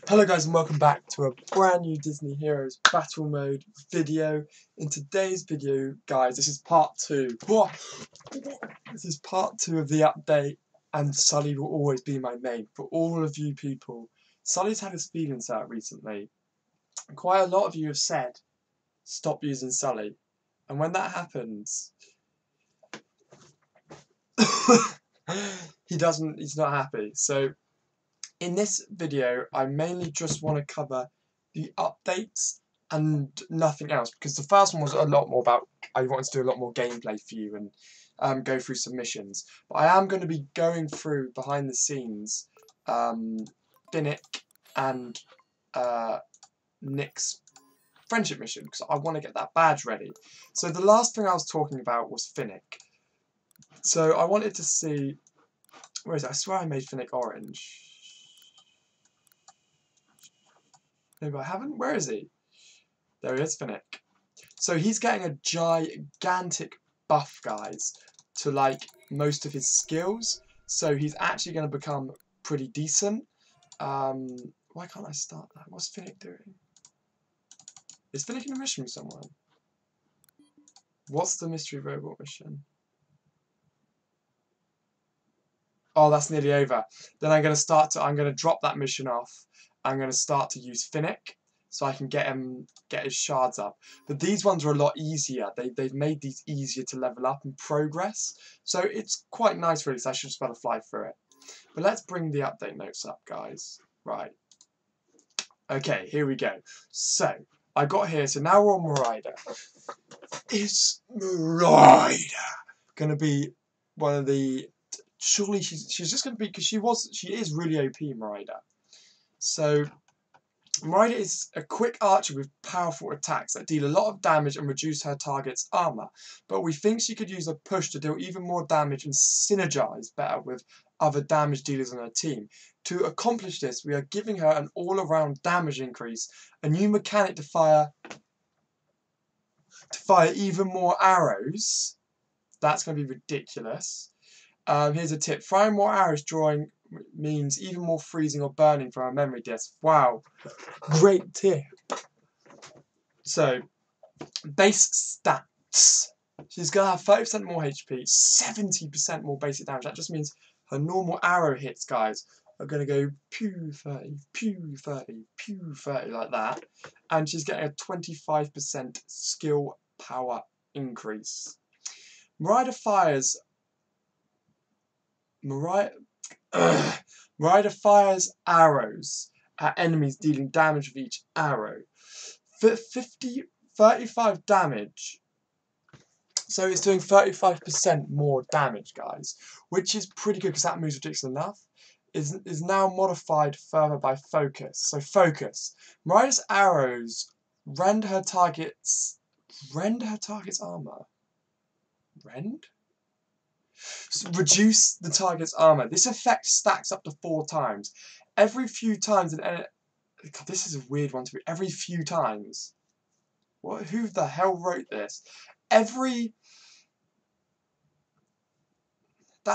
Hello guys and welcome back to a brand new Disney Heroes Battle Mode video. In today's video, guys, this is part 2. This is part 2 of the update, and Sully will always be my main. For all of you people, Sully's had his feelings out recently. Quite a lot of you have said, stop using Sully. And when that happens, he's not happy. So in this video, I mainly just want to cover the updates and nothing else, because the first one was a lot more about, I wanted to do a lot more gameplay for you and go through some missions. But I am going to be going through behind the scenes Finnick and Nick's friendship mission, because I want to get that badge ready. So the last thing I was talking about was Finnick. So I wanted to see, where is it? I swear I made Finnick orange. Maybe I haven't? Where is he? There he is, Finnick. So he's getting a gigantic buff, guys, to like most of his skills. So he's actually going to become pretty decent. Why can't I start that? What's Finnick doing? Is Finnick in a mission with someone? What's the mystery robot mission? Oh, that's nearly over. Then I'm going to drop that mission off. I'm going to start to use Finnick, so I can get his shards up. But these ones are a lot easier. They've made these easier to level up and progress. So it's quite nice, really, so I should just be able to fly through it. But let's bring the update notes up, guys. Right. Okay, here we go. So, I got here, so now we're on Marida. Is Marida going to be one of the... Surely she's just going to be, because she is really OP, Marida. So, Marida is a quick archer with powerful attacks that deal a lot of damage and reduce her target's armor. But we think she could use a push to deal even more damage and synergize better with other damage dealers on her team. To accomplish this, we are giving her an all-around damage increase, a new mechanic to fire even more arrows. That's going to be ridiculous. Here's a tip. Firing more arrows drawing means even more freezing or burning from a memory disk. Wow. Great tip. So, base stats. She's going to have 30% more HP, 70% more basic damage. That just means her normal arrow hits, guys, are going to go pew 30, pew 30, pew 30, like that. And she's getting a 25% skill power increase. Marida fires arrows at enemies, dealing damage with each arrow. For 35 damage. So it's doing 35% more damage, guys, which is pretty good because that move's ridiculous enough. Is now modified further by focus. So focus. Marida's arrows rend her target's armor. Rend? Reduce the target's armor. This effect stacks up to 4 times. Every few times, this is a weird one to me. Every few times. What? Who the hell wrote this? That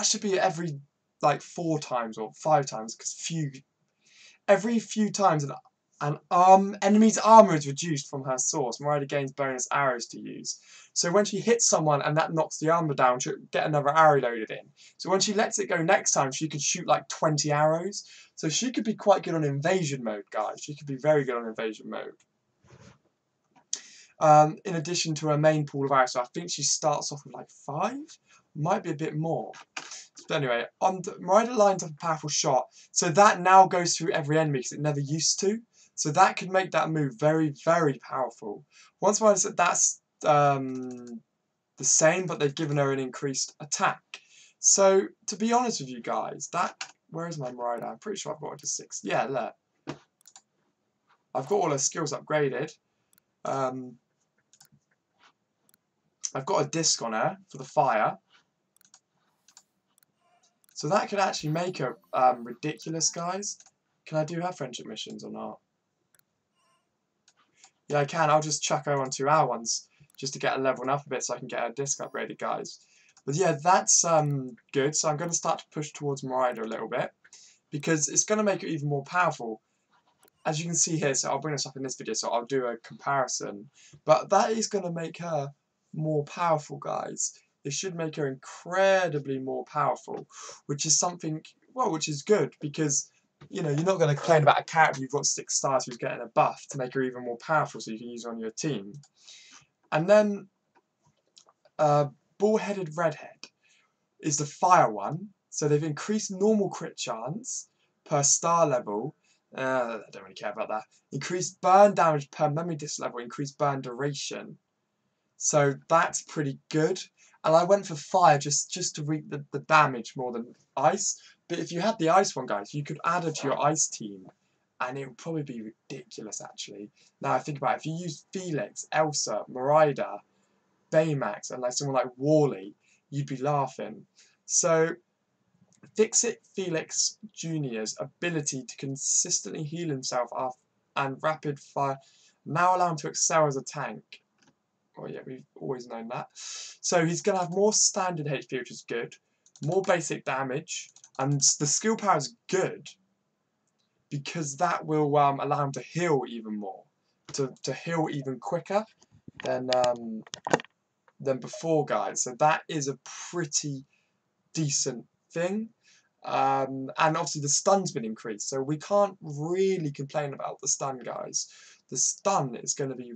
should be every like 4 times or 5 times, because every few times an enemy's armor is reduced from her source. Marida gains bonus arrows to use. So when she hits someone and that knocks the armor down, she'll get another arrow loaded in. So when she lets it go next time, she could shoot like 20 arrows. So she could be quite good on invasion mode, guys. She could be very good on invasion mode. In addition to her main pool of arrows, so I think she starts off with like 5, might be a bit more. But anyway, Marida lines up a powerful shot, so that now goes through every enemy because it never used to. So that could make that move very, very powerful. Once Marida said that's the same, but they've given her an increased attack. So to be honest with you guys, where is my Marida? I'm pretty sure I've got it to 6. Yeah, look. I've got all her skills upgraded. I've got a disc on her for the fire. So that could actually make her ridiculous, guys. Can I do her friendship missions or not? Yeah, I can. I'll just chuck her onto our ones just to get her leveling up a bit so I can get her disc upgraded, guys. But yeah, that's good. So I'm going to start to push towards Marida a little bit, because it's going to make her even more powerful. as you can see here, so I'll bring this up in this video, so I'll do a comparison. But that is going to make her more powerful, guys. It should make her incredibly more powerful, which is something, well, which is good, because, you know, you're not going to complain about a character you've got 6 stars who's getting a buff to make her even more powerful so you can use her on your team. And then, Ball-Headed Redhead is the fire one. So they've increased normal crit chance per star level. I don't really care about that. Increased burn damage per memory disc level. Increased burn duration. So that's pretty good. And I went for fire just to reap the damage more than ice. But if you had the ice one, guys, you could add it to your ice team. And it would probably be ridiculous, actually. Now I think about it. If you use Felix, Elsa, Marida, Baymax, and like someone like Wally, you'd be laughing. So Fix-It Felix Jr.'s ability to consistently heal himself and rapid fire now allow him to excel as a tank. Oh yeah, we've always known that. So he's going to have more standard HP, which is good, more basic damage, and the skill power is good because that will allow him to heal even more, to heal even quicker than before, guys. So that is a pretty decent thing. And obviously the stun's been increased, so we can't really complain about the stun, guys. The stun is going to be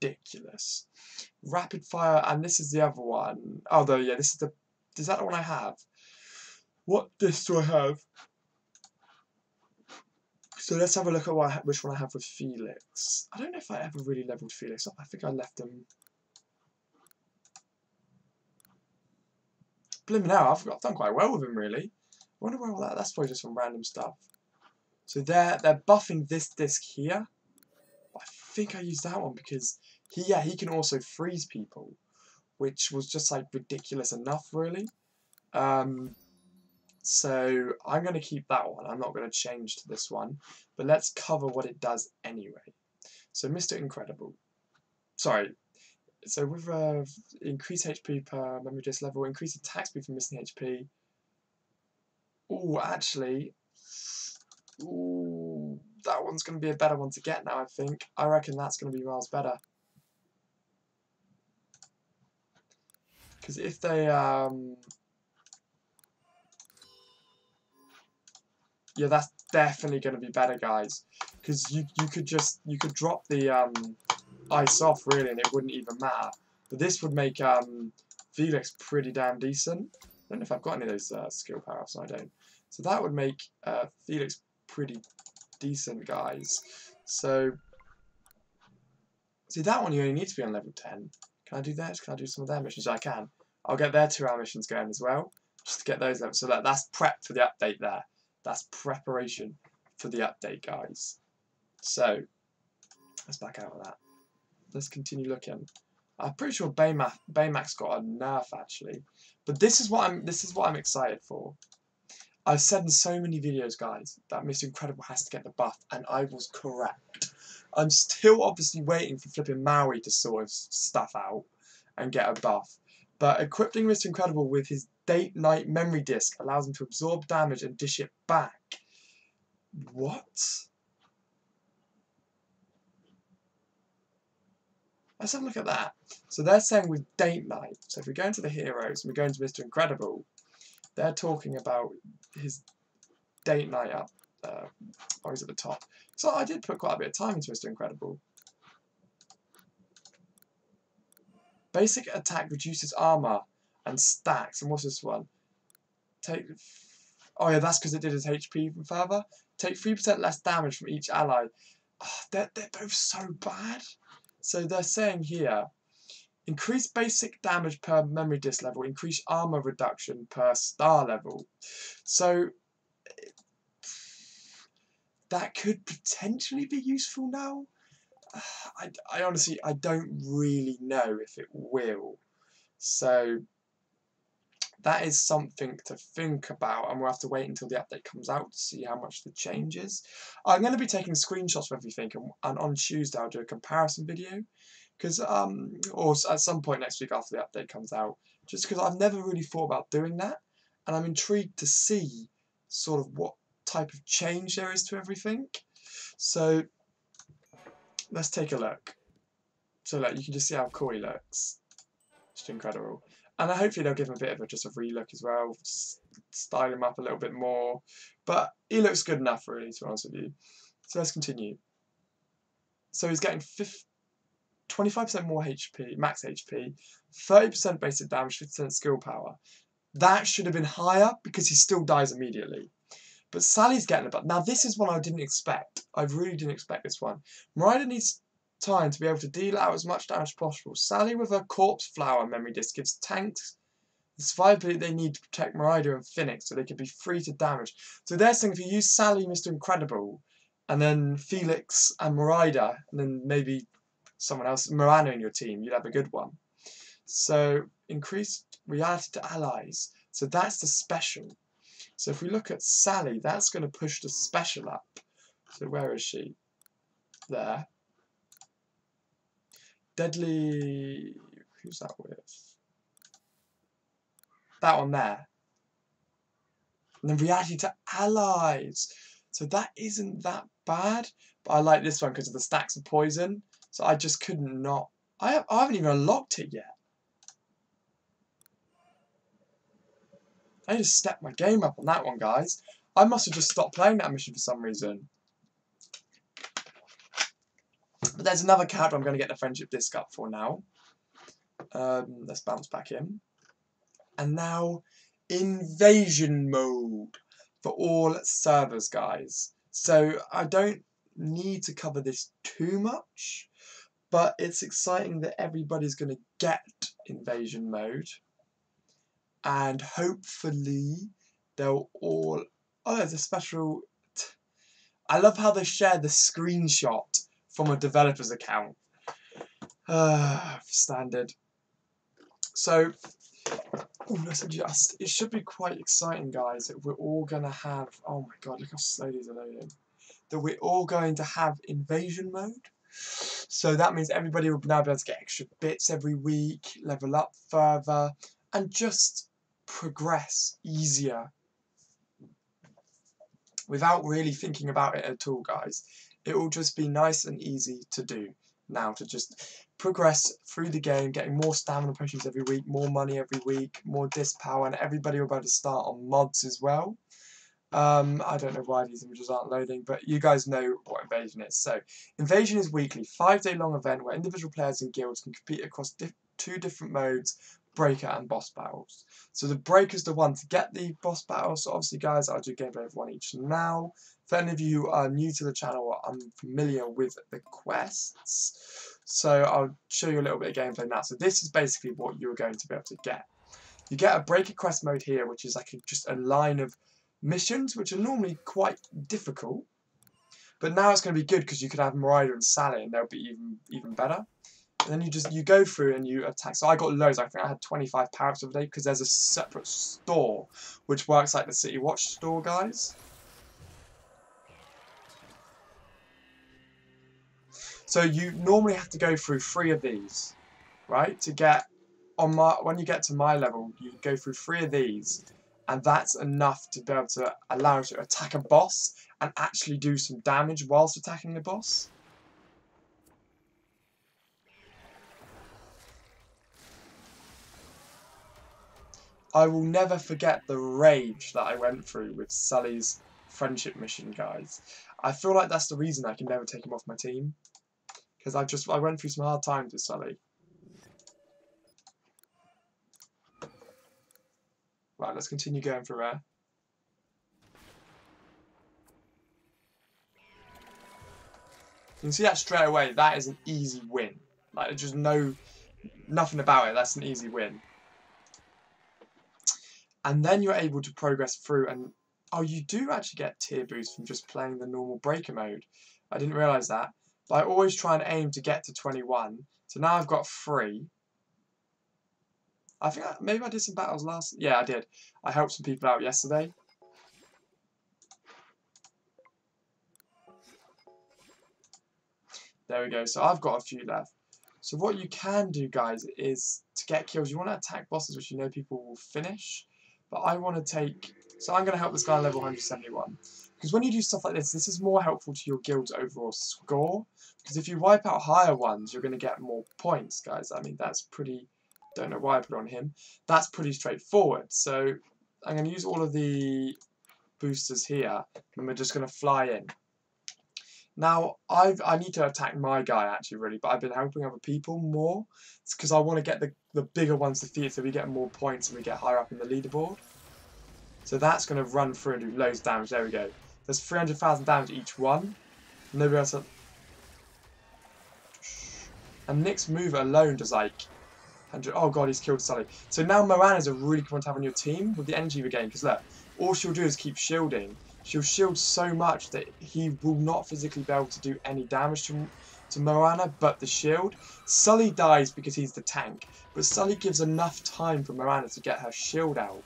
ridiculous. Rapid fire, and this is the other one. Although, yeah, is that the one I have? What disc do I have? So let's have a look at which one I have with Felix. I don't know if I ever really leveled Felix up. I think I left him. Blimmin' hell, I've done quite well with him, really. I wonder where all that's probably just some random stuff. So they're buffing this disc here. I think I used that one because he can also freeze people, which was just like ridiculous enough, really. So I'm going to keep that one. I'm not going to change to this one, but let's cover what it does anyway. So Mr. Incredible. Sorry. So with increased HP per memory disc level, increased attack speed for missing HP. Oh, actually, ooh, that one's going to be a better one to get now, I think. I reckon that's going to be miles better. Because if they, yeah, that's definitely going to be better, guys. Because you could drop the ice off, really, and it wouldn't even matter. But this would make Felix pretty damn decent. I don't know if I've got any of those skill power-ups, so I don't. So that would make Felix pretty decent, guys. So, see, that one you only need to be on level 10. Can I do that? Can I do some of their missions? I can. I'll get their 2-hour missions going as well, just to get those levels. So that's prep for the update there. That's preparation for the update, guys. So, let's back out of that. Let's continue looking. I'm pretty sure Baymax got a nerf, actually. But this is what I'm excited for. I've said in so many videos, guys, that Mr. Incredible has to get the buff, and I was correct. I'm still obviously waiting for flipping Maui to sort of stuff out and get a buff. But equipping Mr. Incredible with his Date-Night memory disc allows him to absorb damage and dish it back. What? Let's have a look at that. So they're saying with Date-Night. So if we go into the heroes and we go into Mr. Incredible, they're talking about his Date-Night up. Or he's at the top. So I did put quite a bit of time into Mr. Incredible. Basic attack reduces armor and stacks. And what's this one? Oh yeah, that's because it did his HP even further. Take 3% less damage from each ally. Oh, they're both so bad. So they're saying here, increase basic damage per memory disc level, increase armor reduction per star level. So that could potentially be useful now. I honestly, I don't really know if it will. So that is something to think about, and we'll have to wait until the update comes out to see how much the changes. I'm going to be taking screenshots of everything, and on Tuesday I'll do a comparison video, because or at some point next week after the update comes out, just because I've never really thought about doing that, and I'm intrigued to see sort of what type of change there is to everything. So let's take a look. So like you can just see how cool he looks. Just incredible. And hopefully they'll give him a bit of just a relook as well, style him up a little bit more. But he looks good enough, really, to be honest with you. So let's continue. So he's getting 25% more HP, max HP, 30% basic damage, 50% skill power. That should have been higher because he still dies immediately. But Sally's getting about. Now this is one I didn't expect. I really didn't expect this one. Miraida needs time to be able to deal out as much damage as possible. Sally with her Corpse Flower memory disc gives tanks the survivability they need to protect Miraida and Phoenix so they can be free to damage. So they're saying if you use Sally, Mr. Incredible, and then Felix and Miraida, and then maybe someone else, Mirana in your team, you'd have a good one. So increased reality to allies. So that's the special. So if we look at Sally, that's going to push the special up. So where is she? There. Deadly... Who's that with? That one there. And then reality to allies. So that isn't that bad. But I like this one because of the stacks of poison. So I just couldn't not... I haven't even unlocked it yet. I just stepped my game up on that one, guys. I must have just stopped playing that mission for some reason. But there's another character I'm going to get the friendship disc up for now. Let's bounce back in. And now, invasion mode for all servers, guys. So I don't need to cover this too much, but it's exciting that everybody's going to get invasion mode. And hopefully they'll all... Oh, there's a special... I love how they share the screenshot from a developer's account. Standard. So, let's adjust. It should be quite exciting, guys, that we're all going to have... Oh my god, look how slow these are loading. That we're all going to have invasion mode. So that means everybody will now be able to get extra bits every week, level up further, and just progress easier without really thinking about it at all, guys. It will just be nice and easy to do now, to just progress through the game, getting more stamina potions every week, more money every week, more disc power, and everybody will be able to start on mods as well. I don't know why these images aren't loading, but you guys know what Invasion is. So, Invasion is weekly, 5-day long event where individual players and guilds can compete across two different modes, Breaker and Boss Battles. So the Breaker's the one to get the Boss Battles. So obviously, guys, I'll do gameplay of one each now. For any of you who are new to the channel or unfamiliar with the quests, so I'll show you a little bit of gameplay now. So this is basically what you're going to be able to get. You get a Breaker quest mode here, which is like just a line of missions, which are normally quite difficult. But now it's going to be good because you could have Miraida and Sally, and they'll be even better. And then you go through and you attack. So I got loads. I think I had 25 power-ups of the day because there's a separate store which works like the City Watch store, guys. So you normally have to go through 3 of these, right? To get on when you get to my level, you go through 3 of these, and that's enough to be able to allow you to attack a boss and actually do some damage whilst attacking the boss. I will never forget the rage that I went through with Sully's friendship mission, guys. I feel like that's the reason I can never take him off my team. Because I went through some hard times with Sully. Right, let's continue going through there. You can see that straight away, that is an easy win. Like, there's just nothing about it, that's an easy win. And then you're able to progress through, and oh, you do actually get tier boosts from just playing the normal Breaker mode. I didn't realise that. But I always try and aim to get to 21. So now I've got 3. I think maybe I did some battles last... Yeah, I did. I helped some people out yesterday. There we go. So I've got a few left. So what you can do, guys, is to get kills. You want to attack bosses, which you know people will finish. But I want to take... So I'm going to help this guy level 171. Because when you do stuff like this is more helpful to your guild's overall score. Because if you wipe out higher ones, you're going to get more points, guys. I mean, that's pretty... Don't know why I put it on him. That's pretty straightforward. So I'm going to use all of the boosters here, and we're just going to fly in. Now, I need to attack my guy, actually, really, but I've been helping other people more. It's because I want to get the bigger ones defeated so we get more points and we get higher up in the leaderboard. So that's going to run through and do loads of damage. There we go. There's 300,000 damage each one. Nobody else... And Nick's move alone does like... 100... Oh god, he's killed Sully. So now Moana's a really good one to have on your team with the energy regain. Because look, all she'll do is keep shielding. She'll shield so much that he will not physically be able to do any damage to Moana, but the shield. Sully dies because he's the tank, but Sully gives enough time for Moana to get her shield out.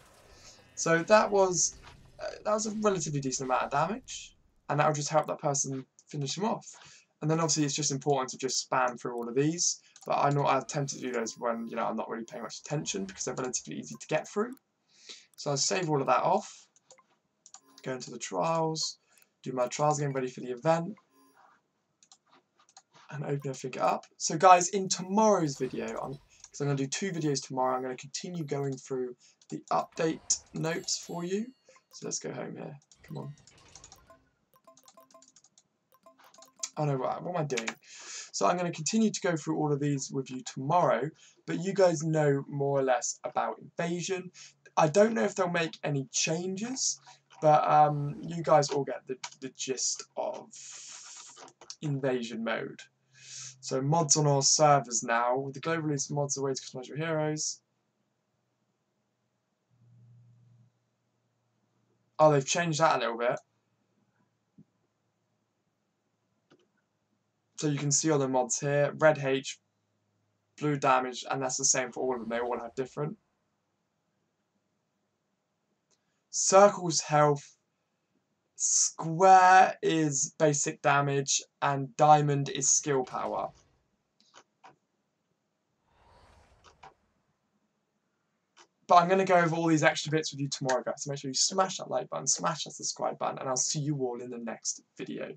So that was a relatively decent amount of damage, and that will just help that person finish him off. And then obviously it's just important to just spam through all of these, but I tend to do those when I'm not really paying much attention because they're relatively easy to get through. So I'll save all of that off. Go into the trials, do my trials again, ready for the event, and open everything up. So guys, in tomorrow's video, because I'm going to do 2 videos tomorrow, I'm going to continue going through the update notes for you. So let's go home here. Come on. Oh no, what am I doing? So I'm going to continue to go through all of these with you tomorrow, but you guys know more or less about Invasion. I don't know if they'll make any changes, but you guys all get the gist of Invasion mode. So mods on all servers now. With the global release of mods, the way to customize your heroes. Oh, they've changed that a little bit. So you can see all the mods here. Red H, blue damage, and that's the same for all of them. They all have different. Circle's health. Square is basic damage, and diamond is skill power. But I'm going to go over all these extra bits with you tomorrow, guys. So make sure you smash that like button, smash that subscribe button, and I'll see you all in the next video.